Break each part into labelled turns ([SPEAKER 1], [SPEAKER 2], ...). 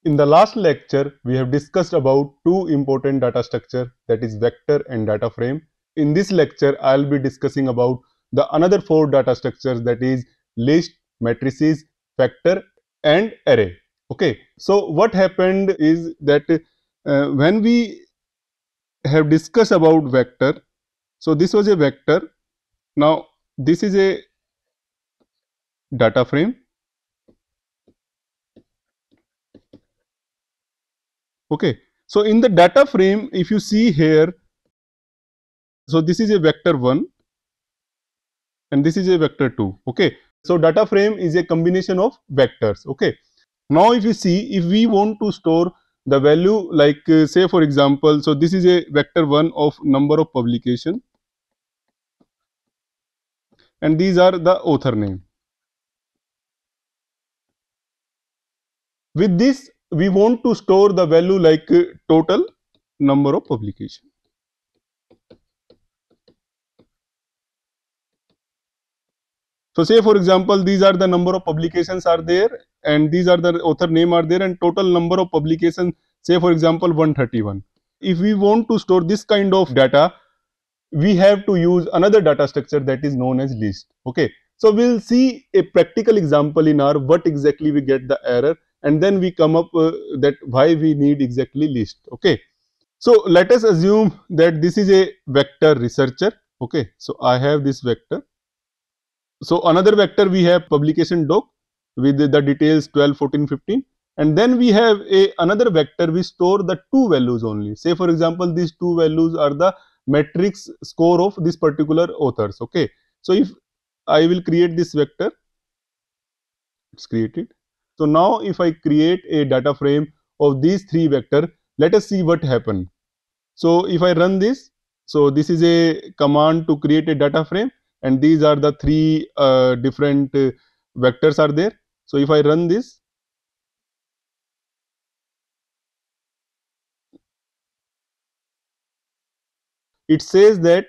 [SPEAKER 1] In the last lecture, we have discussed about two important data structure, that is vector and data frame. In this lecture, I'll be discussing about the another four data structures, that is list, matrices, vector and array. Okay, so what happened is that when we have discussed about vector, so this was a vector. Now this is a data frame. Okay, so in the data frame, if you see here, so this is a vector 1 and this is a vector 2. Okay, so data frame is a combination of vectors. Okay, now if you see, if we want to store the value, like say for example, so this is a vector 1 of number of publication and these are the author name. With this we want to store the value like total number of publication. So say for example, these are the number of publications are there and these are the author name are there and total number of publications, say for example 131. If we want to store this kind of data, we have to use another data structure that is known as list. Okay, so we'll see a practical example in R what exactly we get the error and then we come up that why we need exactly list. Okay, so let us assume that this is a vector researcher. Okay, so I have this vector. So another vector we have publication doc with the details 12, 14, 15, and then we have a another vector we store the two values only. Say for example, these two values are the matrix score of this particular authors. Okay, so if I will create this vector, it's created. So now if I create a data frame of these three vector, let us see what happen. So if I run this, so this is a command to create a data frame and these are the three different vectors are there. So if I run this, it says that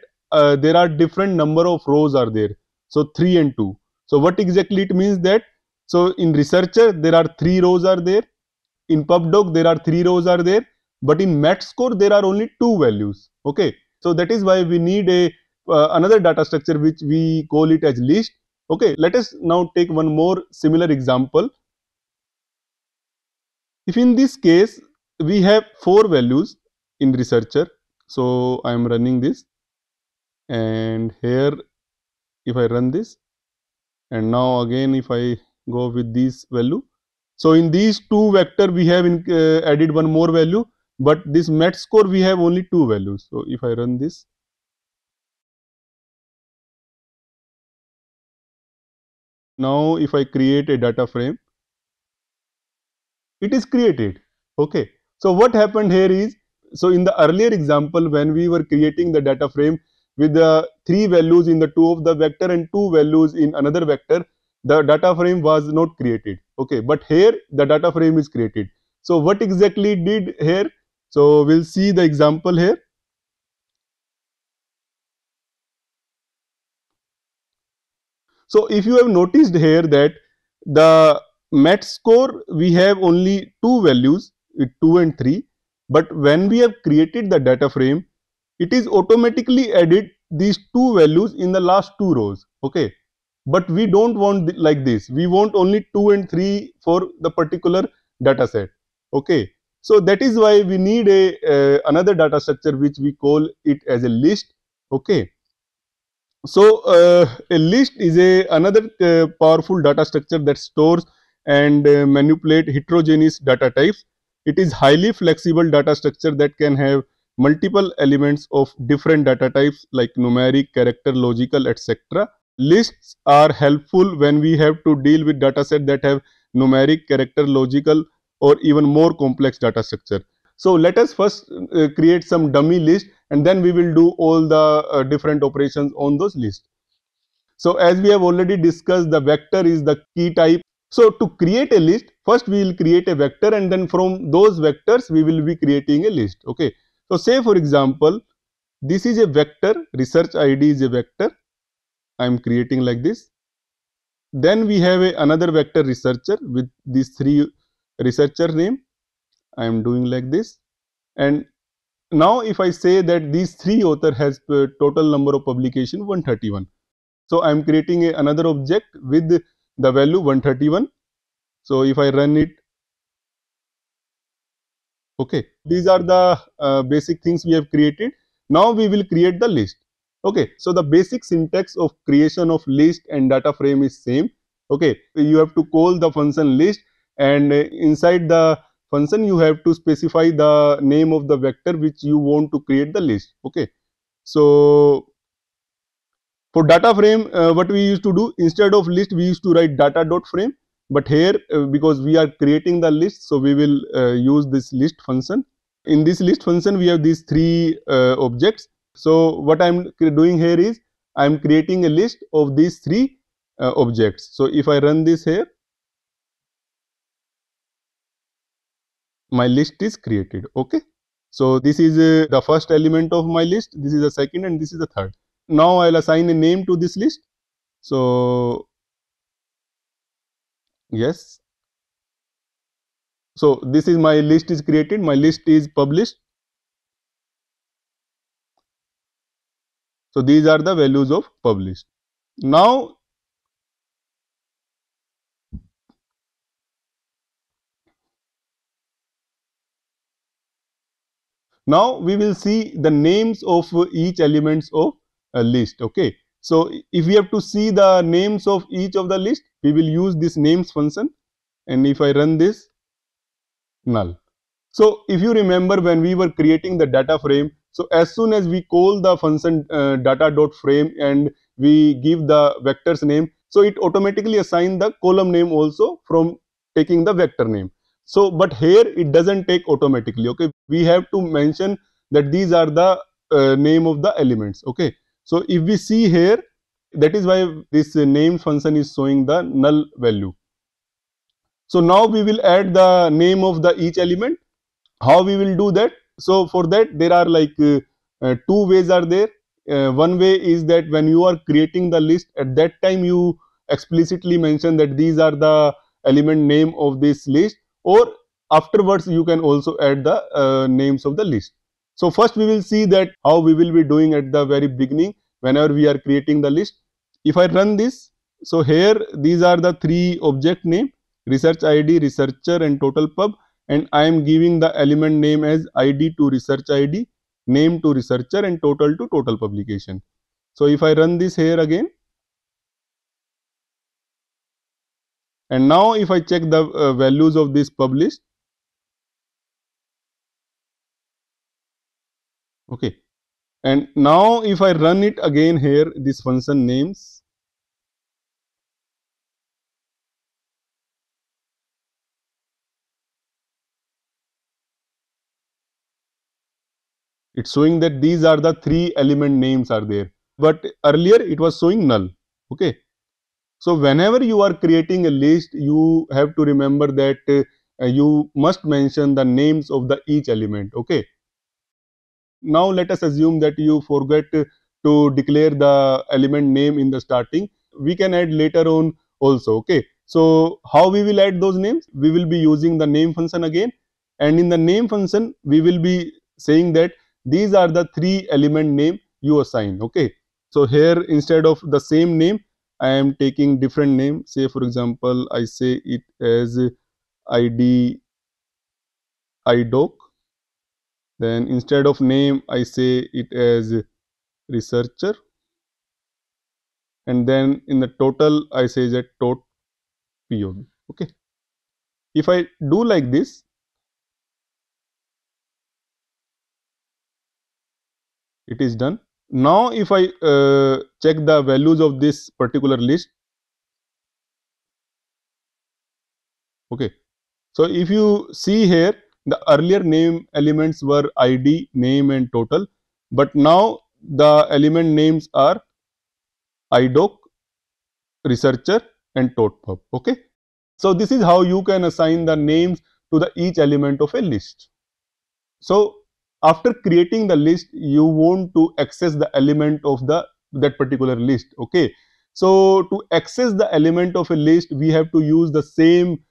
[SPEAKER 1] there are different number of rows are there. So 3 and 2. So what exactly it means that, so in researcher there are 3 rows are there, in pubdoc there are 3 rows are there, but in matscore there are only 2 values. Okay, so that is why we need a another data structure which we call it as list. Okay, let us now take one more similar example. If in this case we have 4 values in researcher, so I am running this and here if I run this and now again if I go with this value, so in these two vector we have added one more value, but this matscore we have only 2 values. So if I run this, now if I create a data frame, it is created. Okay, so what happened here is, so in the earlier example when we were creating the data frame with the 3 values in the 2 of the vector and 2 values in another vector, the data frame was not created. Okay, but here the data frame is created. So what exactly did here, so we'll see the example here. So if you have noticed here that the mat score we have only 2 values, 2 and 3, but when we have created the data frame, it is automatically added these 2 values in the last 2 rows. Okay, but we don't want like this, we want only 2 and 3 for the particular data set. Okay, so that is why we need a another data structure which we call it as a list. Okay, so a list is a another powerful data structure that stores and manipulate heterogeneous data types. It is highly flexible data structure that can have multiple elements of different data types like numeric, character, logical, etc. Lists are helpful when we have to deal with data set that have numeric, character, logical or even more complex data structure. So let us first create some dummy list and then we will do all the different operations on those lists. So as we have already discussed, the vector is the key type. So to create a list, first we will create a vector and then from those vectors we will be creating a list. Okay. So say for example, this is a vector, research ID is a vector. I am creating like this. Then we have another vector researcher with these 3 researcher name. I am doing like this. And now if I say that these three author has total number of publication 131. So I am creating another object with the value 131. So if I run it, okay, these are the basic things we have created. Now we will create the list. Okay, so the basic syntax of creation of list and data frame is same. Okay, you have to call the function list, and inside the function you have to specify the name of the vector which you want to create the list. Okay, so for data frame, what we used to do, instead of list we used to write data dot frame, but here because we are creating the list, so we will use this list function. In this list function we have these three objects. So what I'm doing here is I'm creating a list of these three objects. So if I run this here, my list is created. Okay, so this is the first element of my list, this is the second, and this is the third. Now I'll assign a name to this list. So yes, so this is my list is created, my list is published. So these are the values of published. Now we will see the names of each elements of a list. Okay, so if we have to see the names of each of the list, we will use this names function, and if I run this, null. So if you remember when we were creating the data frame, so as soon as we call the function data dot frame and we give the vector's name, so it automatically assign the column name also from taking the vector name. So but here it doesn't take automatically. Okay, we have to mention that these are the name of the elements. Okay, so if we see here, that is why this name function is showing the null value. So now we will add the name of the each element. How we will do that? So for that there are like two ways are there. One way is that when you are creating the list, at that time you explicitly mention that these are the element name of this list, or afterwards you can also add the names of the list. So first we will see that how we will be doing at the very beginning whenever we are creating the list. If I run this, so here these are the three object name: research id, researcher, and total pub, and I am giving the element name as id to research id, name to researcher, and total to total publication. So if I run this here again, and now if I check the values of this published, okay, and now if I run it again here, this function names, it's showing that these are the three element names are there, but earlier it was showing null. Okay, so whenever you are creating a list, you have to remember that you must mention the names of the each element. Okay, now let us assume that you forget to declare the element name in the starting. We can add later on also. Okay, so how we will add those names? We will be using the name function again, and in the name function we will be saying that these are the three element name you assign. Okay, so here instead of the same name, I am taking different name. Say for example, I say it as id idoc. Then instead of name, I say it as researcher, and then in the total I say that tot POV. Okay, if I do like this, it is done. Now if I check the values of this particular list, okay, so if you see here, the earlier name elements were id, name, and total, but now the element names are idoc, researcher, and totpub. Okay, so this is how you can assign the names to the each element of a list. So after creating the list, you want to access the element of the that particular list. Okay, so to access the element of a list, we have to use the same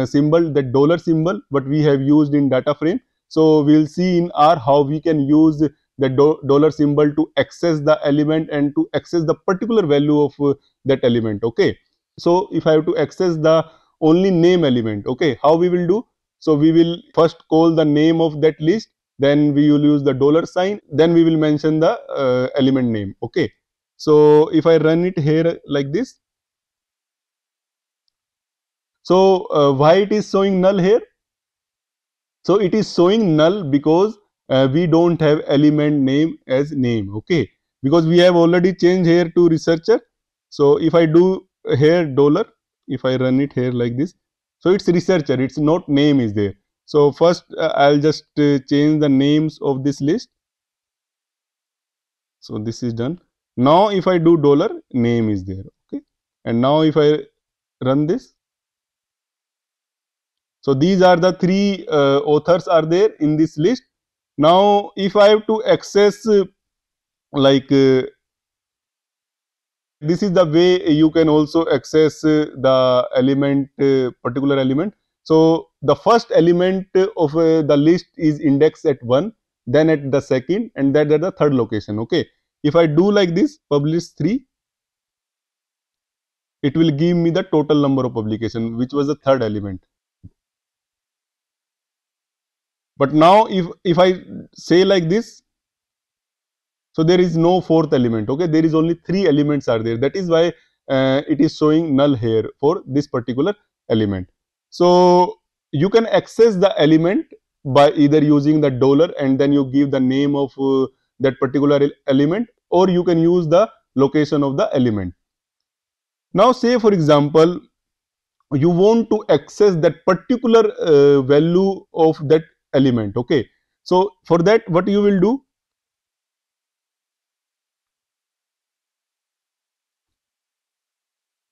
[SPEAKER 1] symbol, that dollar symbol, what we have used in data frame. So we'll see in R how we can use the dollar symbol to access the element and to access the particular value of that element. Okay, so if I have to access the only name element, okay, how we will do? So we will first call the name of that list, then we will use the dollar sign, then we will mention the element name. Okay, so if I run it here like this, so why it is showing null here? So it is showing null because we don't have element name as name. Okay, because we have already changed here to researcher. So if I do here dollar, if I run it here like this, so it's researcher, it's not name is there. So first I'll just change the names of this list. So this is done. Now if I do dollar, name is there. Okay, and now if I run this, so these are the three authors are there in this list. Now if I have to access like this is the way you can also access the element, particular element. So the first element of the list is indexed at 1, then at the second, and that at the third location. Okay, if I do like this, publish 3, it will give me the total number of publication, which was the third element. But now if I say like this, so there is no fourth element. Okay, there is only 3 elements are there. That is why it is showing null here for this particular element. So you can access the element by either using the dollar and then you give the name of that particular element, or you can use the location of the element. Now say for example you want to access that particular value of that element. Okay, so for that what you will do?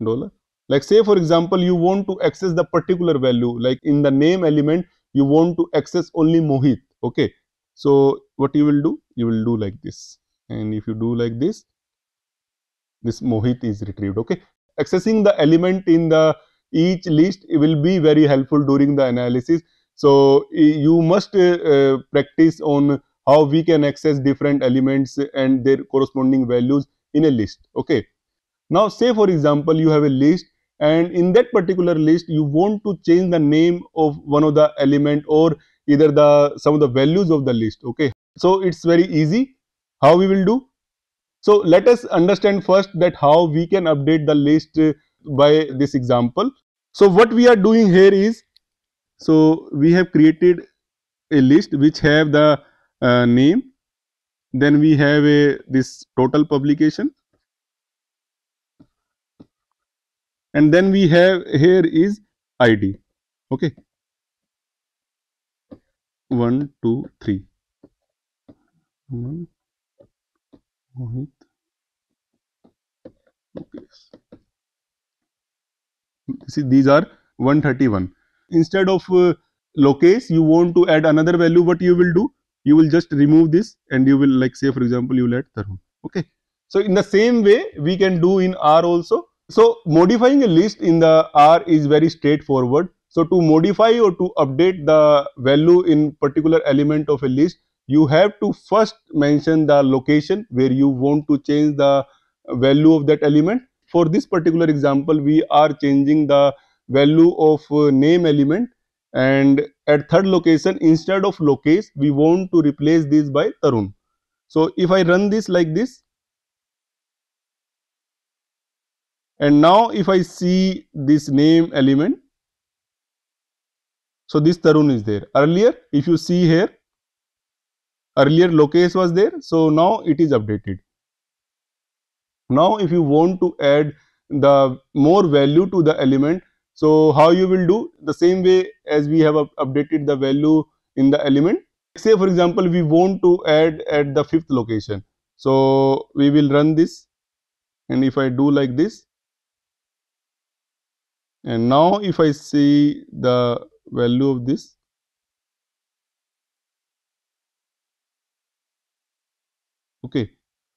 [SPEAKER 1] Dollar, like say for example you want to access the particular value, like in the name element you want to access only Mohit. Okay, so what you will do? You will do like this, and if you do like this Mohit is retrieved. Okay, accessing the element in the each list will be very helpful during the analysis. So you must practice on how we can access different elements and their corresponding values in a list. Okay, now say for example you have a list, and in that particular list you want to change the name of one of the element or either the some of the values of the list. Okay, so it's very easy. How we will do? So let us understand first that how we can update the list by this example. So what we are doing here is, so we have created a list which have the name, then we have a this total publication, and then we have here is ID. Okay, 1 2 3. Okay, see these are 131. Instead of locase you want to add another value, what you will do? You will just remove this and you will, like say for example you will add Tarun. Okay, so in the same way we can do in R also. So modifying a list in the R is very straightforward. So to modify or to update the value in particular element of a list, you have to first mention the location where you want to change the value of that element. For this particular example, we are changing the value of name element, and at third location instead of locase we want to replace this by Tarun. So if I run this like this, and now if I see this name element, so this Tarun is there. Earlier if you see here, earlier locase was there, so now it is updated. Now if you want to add the more value to the element, so how you will do? The same way as we have updated the value in the element. Say for example we want to add at the 5th location, so we will run this, and if I do like this, and now if I see the value of this, okay,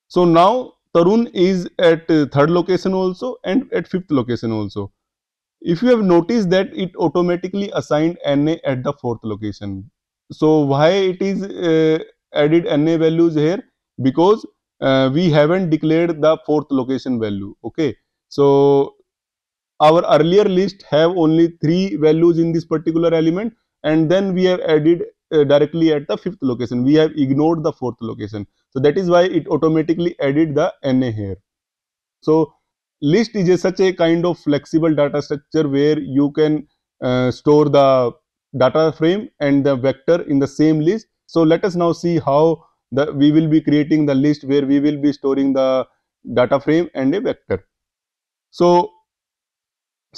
[SPEAKER 1] so now Tarun is at third location also and at 5th location also. if you have noticed that it automatically assigned NA at the fourth location. So why it is added NA values here? Because we haven't declared the fourth location value. Okay, so our earlier list have only 3 values in this particular element, and then we have added directly at the fifth location. We have ignored the fourth location, so that is why it automatically added the NA here. So list is such a kind of flexible data structure where you can store the data frame and the vector in the same list. So let us now see how we will be creating the list where we will be storing the data frame and a vector. So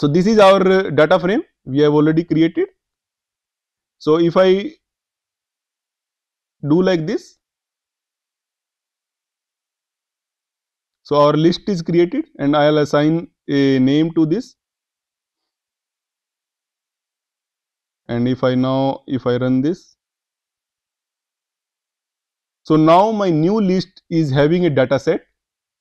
[SPEAKER 1] this is our data frame we have already created. So if I do like this, so our list is created and I'll assign a name to this. And if I run this, so now my new list is having a data set,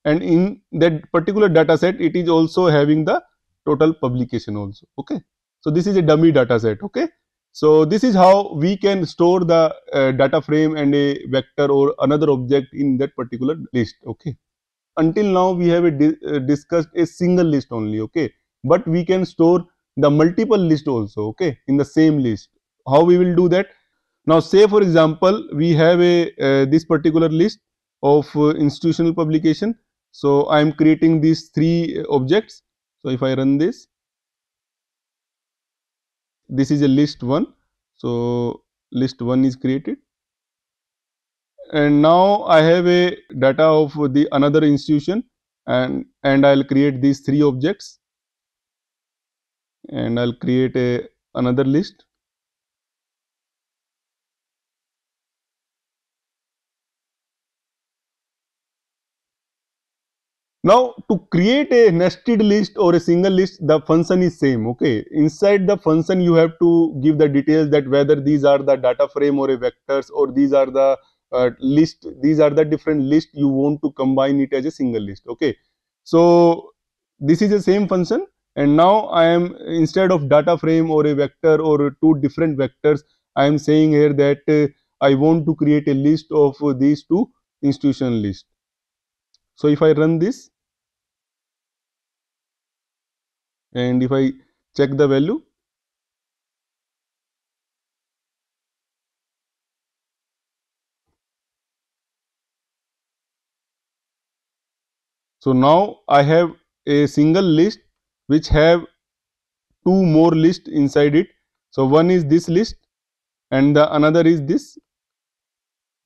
[SPEAKER 1] and in that particular data set it is also having the total publication also. Okay, so this is a dummy data set. Okay, so this is how we can store the data frame and a vector or another object in that particular list. Okay, until now we have discussed a single list only. Okay, but we can store the multiple list also. Okay, in the same list. How we will do that? Now say for example we have a this particular list of institutional publication. So I am creating these 3 objects. So if I run this is a list 1. So list 1 is created, and now I have a data of the another institution, and I'll create these 3 objects, and I'll create a another list. Now to create a nested list or a single list, the function is same. Okay, inside the function you have to give the details that whether these are the data frame or a vectors, or these are the list, these are the different list you want to combine it as a single list. Okay, so this is the same function, and now I am, instead of data frame or a vector or 2 different vectors, I am saying here that I want to create a list of these 2 institution lists. So if I run this, and if I check the value, so now I have a single list which have 2 more lists inside it. So one is this list and the another is this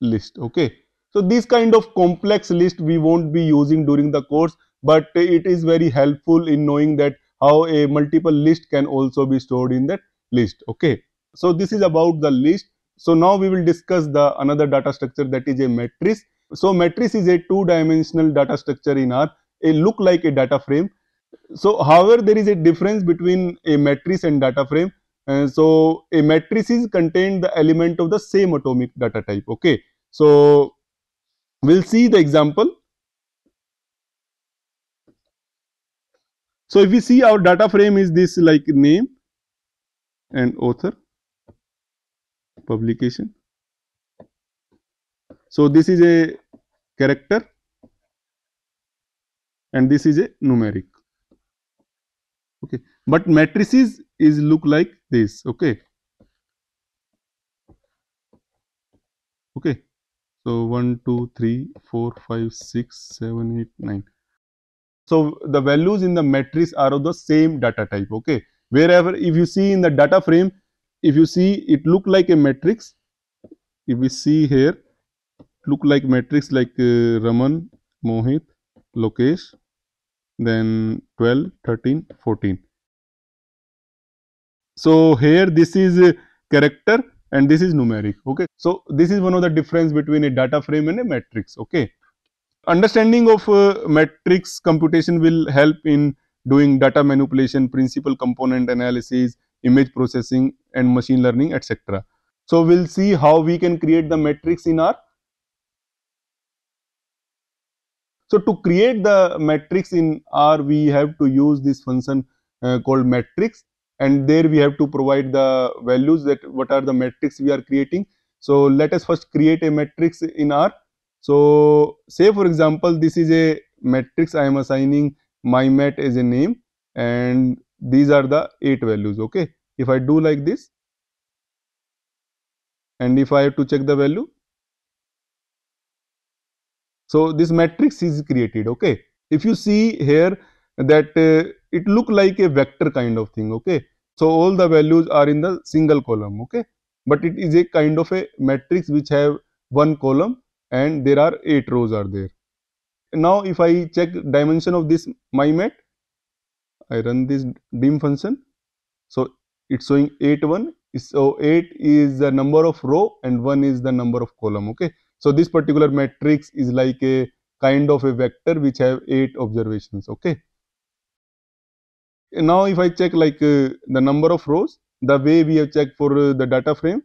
[SPEAKER 1] list. Okay, so this kind of complex list we won't be using during the course, but it is very helpful in knowing that how a multiple list can also be stored in that list. Okay, so this is about the list. So now we will discuss the another data structure, that is a matrix. So matrix is a 2-dimensional data structure in R. It look like a data frame. So however, there is a difference between a matrix and data frame. So a matrices contain the element of the same atomic data type. Okay, so we'll see the example. So if we see, our data frame is this, like name and author, publication. So this is a character and this is a numeric. Okay, but matrices is look like this. Okay, okay. So 1, 2, 3, 4, 5, 6, 7, 8, 9. So the values in the matrix are of the same data type. Okay, wherever if you see in the data frame, if you see it look like a matrix. If we see here, look like matrix like Raman, Mohit, Lokesh, then 12, 13, 14. So here this is a character and this is numeric. Okay, so this is one of the difference between a data frame and a matrix. Okay, understanding of matrix computation will help in doing data manipulation, principal component analysis, image processing, and machine learning, etc. So we'll see how we can create the matrix in R. So to create the matrix in R, we have to use this function called matrix, and there we have to provide the values that what are the matrix we are creating. So let us first create a matrix in R. So say for example, this is a matrix. I am assigning my mat as a name, and these are the 8 values. Okay, if I do like this, and if I have to check the value, so this matrix is created. Okay, if you see here that it look like a vector kind of thing. Okay, so all the values are in the single column. Okay, but it is a kind of a matrix which have one column and there are 8 rows are there. Now if I check dimension of this my mat, I run this dim function. So it's showing 8 1. So 8 is the number of row and 1 is the number of column. Okay, so this particular matrix is like a kind of a vector which have 8 observations. Okay, now if I check like the number of rows, the way we have checked for the data frame,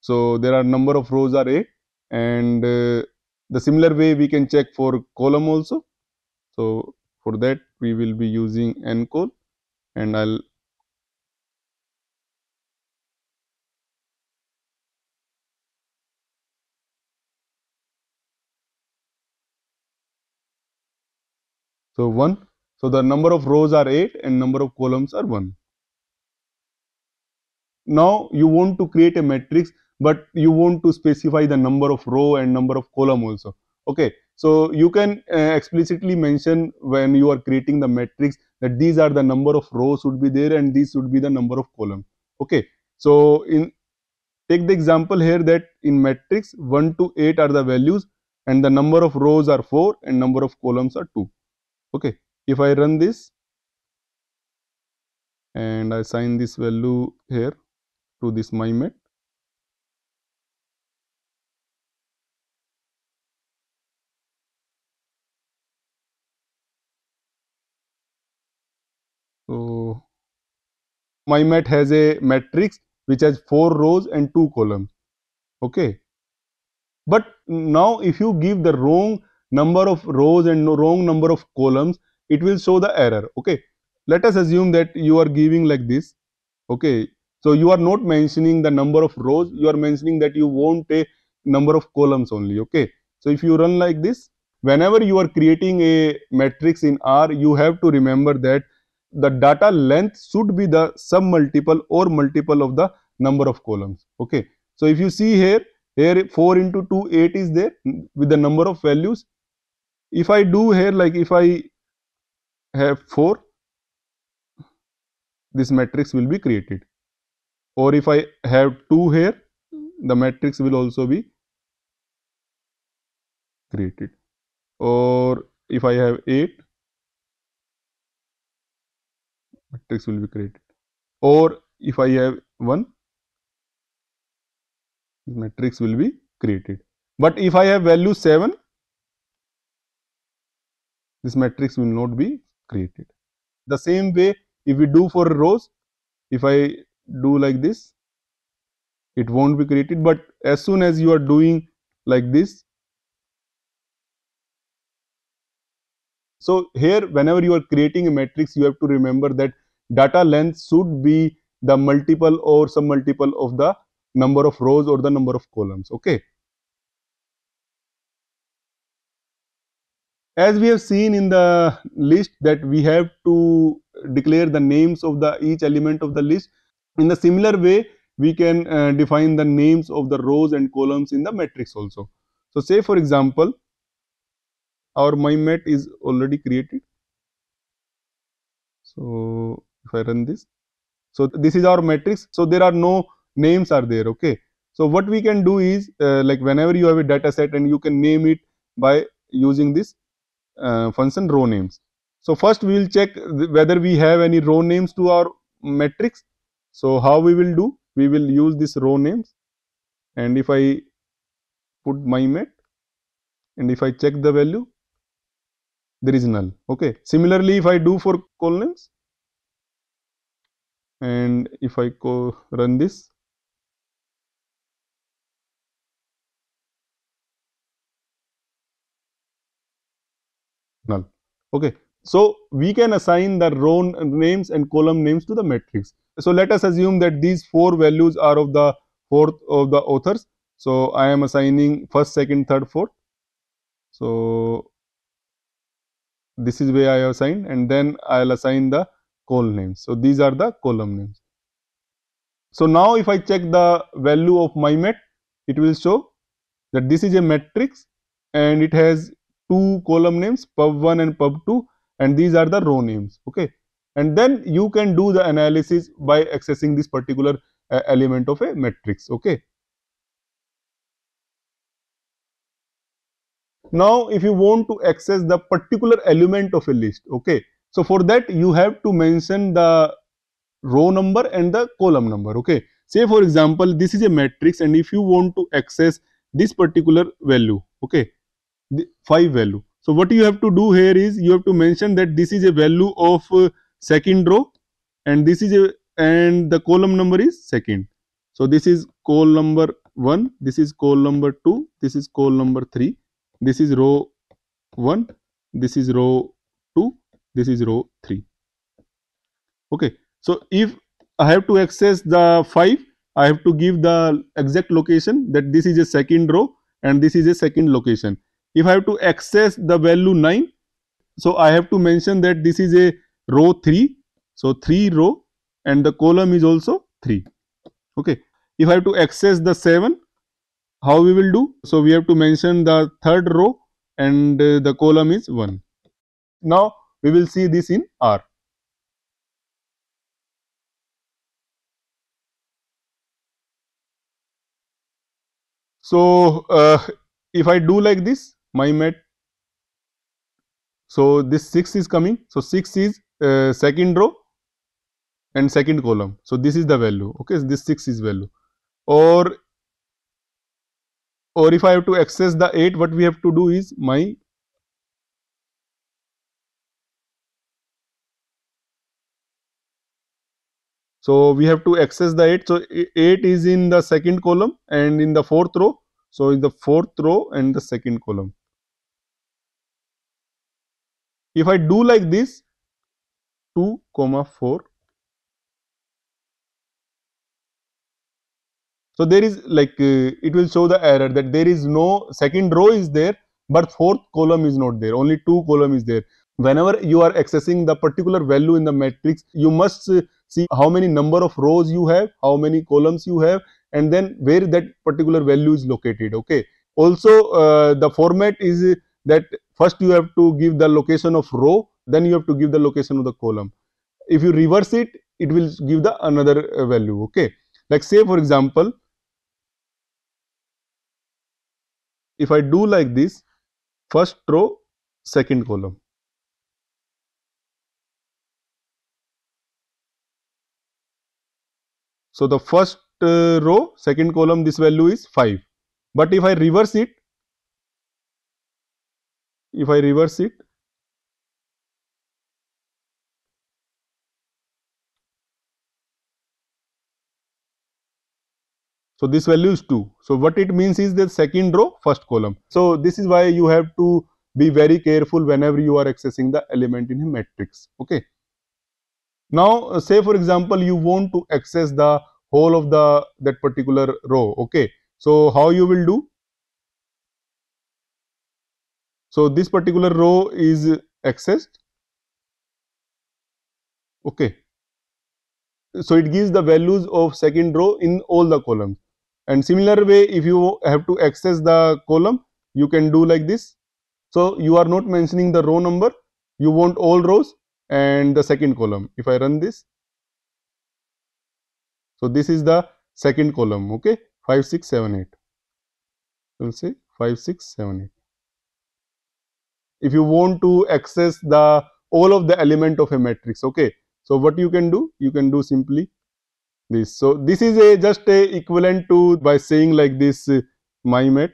[SPEAKER 1] so there are number of rows are 8, and the similar way we can check for column also. So for that we will be using ncol, and I'll so 1. So the number of rows are 8 and number of columns are 1. Now you want to create a matrix, but you want to specify the number of row and number of column also. Okay, so you can explicitly mention when you are creating the matrix that these are the number of rows should be there and these should be the number of column. Okay, so in take the example here that in matrix 1 to 8 are the values and the number of rows are 4 and number of columns are 2. Okay, if I run this and I assign this value here to this my mat. So my mat has a matrix which has 4 rows and 2 columns. Okay, but now if you give the wrong number of rows and no wrong number of columns, it will show the error. Okay, let us assume that you are giving like this. Okay, so you are not mentioning the number of rows, you are mentioning that you want a number of columns only. Okay, so if you run like this, whenever you are creating a matrix in R, you have to remember that the data length should be the sum multiple or multiple of the number of columns. Okay, so if you see here, here 4 into 2 8 is there with the number of values. If I do here like if I have 4, this matrix will be created, or if I have 2 here, the matrix will also be created, or if I have 8, matrix will be created, or if I have 1, matrix will be created. But if I have value 7, this matrix will not be created. The same way if we do for rows, if I do like this, it won't be created, but as soon as you are doing like this, so here whenever you are creating a matrix, you have to remember that data length should be the multiple or some multiple of the number of rows or the number of columns. Okay, as we have seen in the list that we have to declare the names of the each element of the list. In the similar way, we can define the names of the rows and columns in the matrix also. So say for example, our my mat is already created. So if I run this, so this is our matrix. So there are no names are there. Okay, so what we can do is like whenever you have a data set and you can name it by using this function row names. So first we will check whether we have any row names to our matrix. So how we will do, we will use this row names, and if I put my mat and if I check the value, there is null. Okay, similarly if I do for columns and if I run this, null. Okay, So we can assign the row names and column names to the matrix. So let us assume that these four values are of the fourth of the authors. So I am assigning first, second, third, fourth. So this is where I have assigned, and then I'll assign the column names. So these are the column names. So now if I check the value of my mat, it will show that this is a matrix and it has two column names, pub1 and pub2, and these are the row names. Okay, and then you can do the analysis by accessing this particular element of a matrix. Okay, now if you want to access the particular element of a list, okay, so for that you have to mention the row number and the column number. Okay, say for example this is a matrix, and if you want to access this particular value, okay, the 5 value. So what you have to do here is you have to mention that this is a value of second row, and this is a, and the column number is second. So this is column number 1, this is column number 2, this is column number 3, this is row 1, this is row 2, this is row 3. Okay, so if I have to access the 5, I have to give the exact location that this is a second row and this is a second location. If I have to access the value 9, so I have to mention that this is a row 3, so 3 row, and the column is also 3. Okay, if I have to access the 7, how we will do? So we have to mention the third row and the column is 1. Now we will see this in R. So if I do like this, my mat, so this 6 is coming. So 6 is second row and second column. So this is the value. Okay, so this 6 is value. Or if I have to access the 8, what we have to do is my, so we have to access the 8. So 8 is in the second column and in the fourth row. So in the fourth row and the second column. If I do like this, 2 comma 4. So there is like it will show the error that there is no second row is there, but fourth column is not there. Only 2 column is there. Whenever you are accessing the particular value in the matrix, you must see how many number of rows you have, how many columns you have, and then where that particular value is located. Okay, also the format is that first you have to give the location of row, then you have to give the location of the column. If you reverse it, it will give the another value. Okay, like say for example, if I do like this, first row, second column. So the first row, second column, this value is 5. But if I reverse it, if I reverse it, so this value is 2. So what it means is the second row, first column. So this is why you have to be very careful whenever you are accessing the element in a matrix. Okay. Now say for example you want to access the whole of the that particular row. Okay. So how you will do? So this particular row is accessed. Okay. So it gives the values of second row in all the columns. And similar way, if you have to access the column, you can do like this. So you are not mentioning the row number, you want all rows and the second column. If I run this, so this is the second column. Okay, 5 6 7 8. We'll say 5 6 7 8. If you want to access the all of the element of a matrix, okay, so what you can do, you can do simply this. So this is a just a equivalent to by saying like this my mat.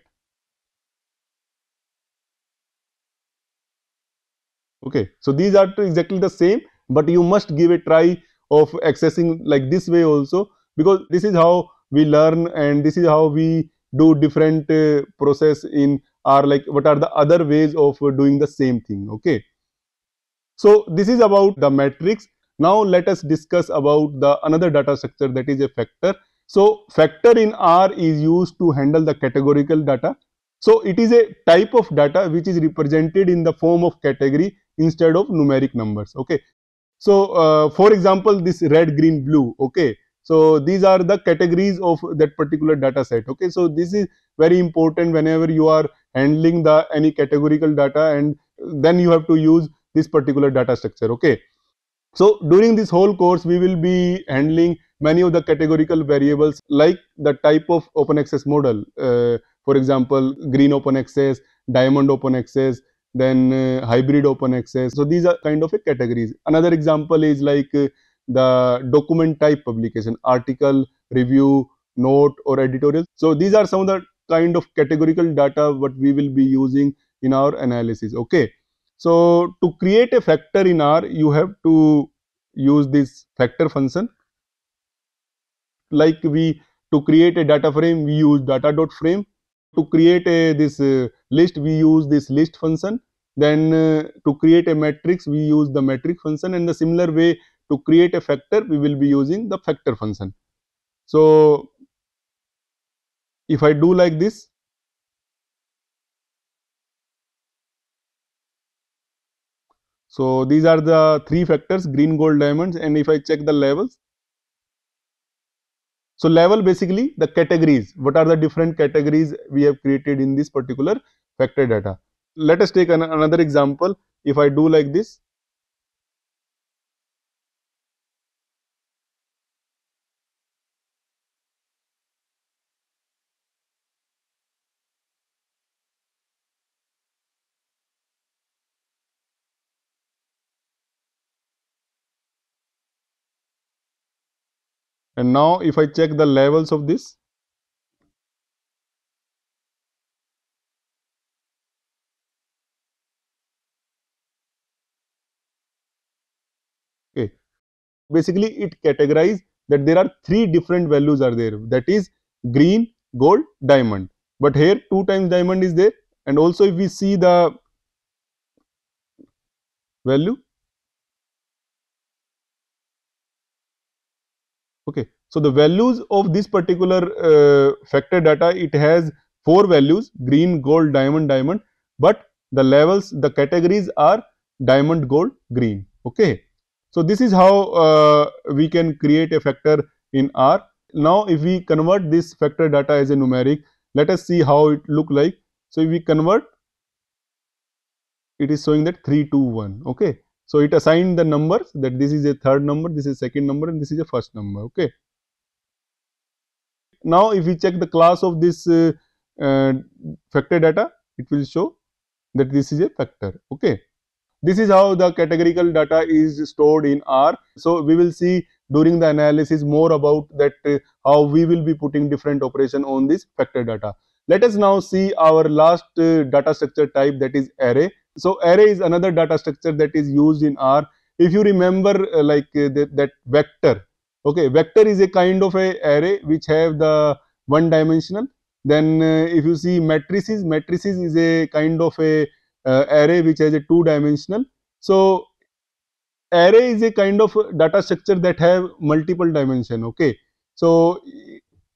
[SPEAKER 1] Okay, so these are exactly the same, but you must give a try of accessing like this way also, because this is how we learn and this is how we do different process in our, like what are the other ways of doing the same thing. Okay, So this is about the matrix. Now let us discuss about the another data structure, that is a factor. So factor in R is used to handle the categorical data. So it is a type of data which is represented in the form of category instead of numeric numbers. Okay. So for example, this red, green, blue. Okay. So these are the categories of that particular data set. Okay. So this is very important whenever you are handling the any categorical data, and then you have to use this particular data structure. Okay. So during this whole course, we will be handling many of the categorical variables like the type of open access model. For example, green open access, diamond open access, then hybrid open access. So these are kind of a categories. Another example is like the document type publication, article, review, note, or editorial. So these are some of the kind of categorical data what we will be using in our analysis. Okay. So to create a factor in R, you have to use this factor function. Like we to create a data frame, we use data dot frame. To create a this list, we use this list function. Then to create a matrix, we use the matrix function. And the similar way to create a factor, we will be using the factor function. So if I do like this, so these are the three factors: green, gold, diamonds. And if I check the levels, so level basically the categories. What are the different categories we have created in this particular factor data? Let us take another example. If I do like this, and now if I check the levels of this, okay, basically it categorizes that there are three different values are there. That is green, gold, diamond. But here two times diamond is there, and also if we see the value. Okay, so the values of this particular factor data, it has four values: green, gold, diamond, diamond. But the levels, the categories are diamond, gold, green. Okay, so this is how we can create a factor in R. Now, if we convert this factor data as a numeric, let us see how it look like. So if we convert, it is showing that 321. Okay, so it assigned the numbers that this is a third number, this is second number, and this is a first number. Okay. Now if we check the class of this uh, factor data, it will show that this is a factor. Okay, this is how the categorical data is stored in R. So we will see during the analysis more about that how we will be putting different operation on this factor data. Let us now see our last data structure type, that is array. So array is another data structure that is used in R. If you remember that vector, okay, vector is a kind of a array which have the one dimensional. Then if you see matrices, matrices is a kind of a array which has a two dimensional. So array is a kind of data structure that have multiple dimension. Okay, so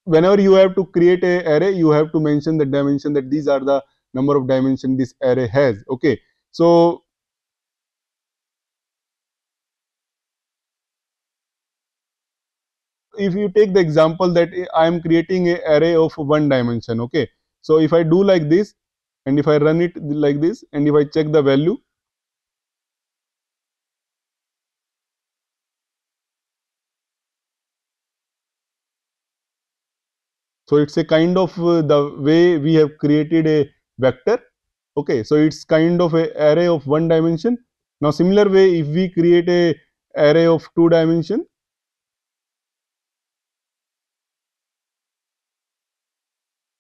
[SPEAKER 1] whenever you have to create a array, you have to mention the dimension, that these are the number of dimension this array has. Okay, so if you take the example that I am creating a array of one dimension. Okay, so if I do like this, and if I run it like this, and if I check the value, so it's a kind of the way we have created a vector. Okay, so it's kind of a array of one dimension. Now similar way, if we create a array of two dimension,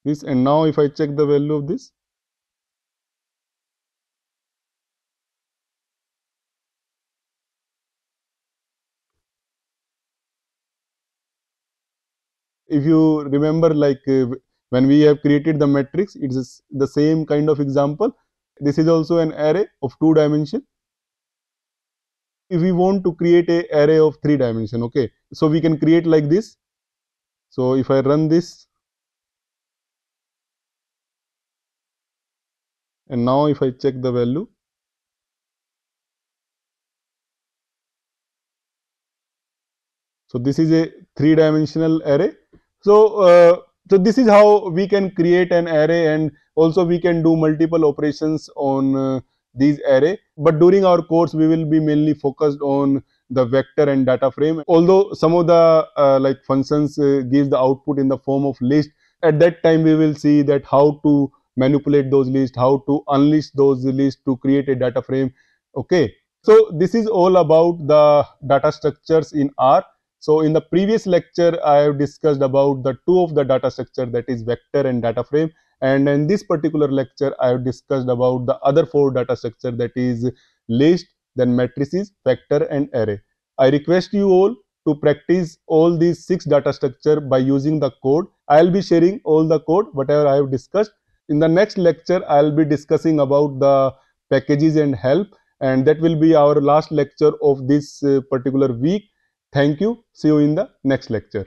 [SPEAKER 1] this, and now if I check the value of this, if you remember like when we have created the matrix, it is the same kind of example. This is also an array of two dimension. if we want to create a array of 3 dimension, okay, so we can create like this. So if I run this, and now if I check the value, so this is a 3 dimensional array. So so this is how we can create an array, and also we can do multiple operations on these array. But during our course, we will be mainly focused on the vector and data frame. Although some of the like functions gives the output in the form of list, at that time we will see that how to manipulate those lists, how to unleash those lists to create a data frame. Okay, so this is all about the data structures in R. So in the previous lecture, I have discussed about the two of the data structure, that is vector and data frame. And in this particular lecture, I have discussed about the other four data structure, that is list, then matrices, vector and array. I request you all to practice all these 6 data structure by using the code. I will be sharing all the code, whatever I have discussed. In the next lecture, I will be discussing about the packages and help, and that will be our last lecture of this particular week. Thank you. See you in the next lecture.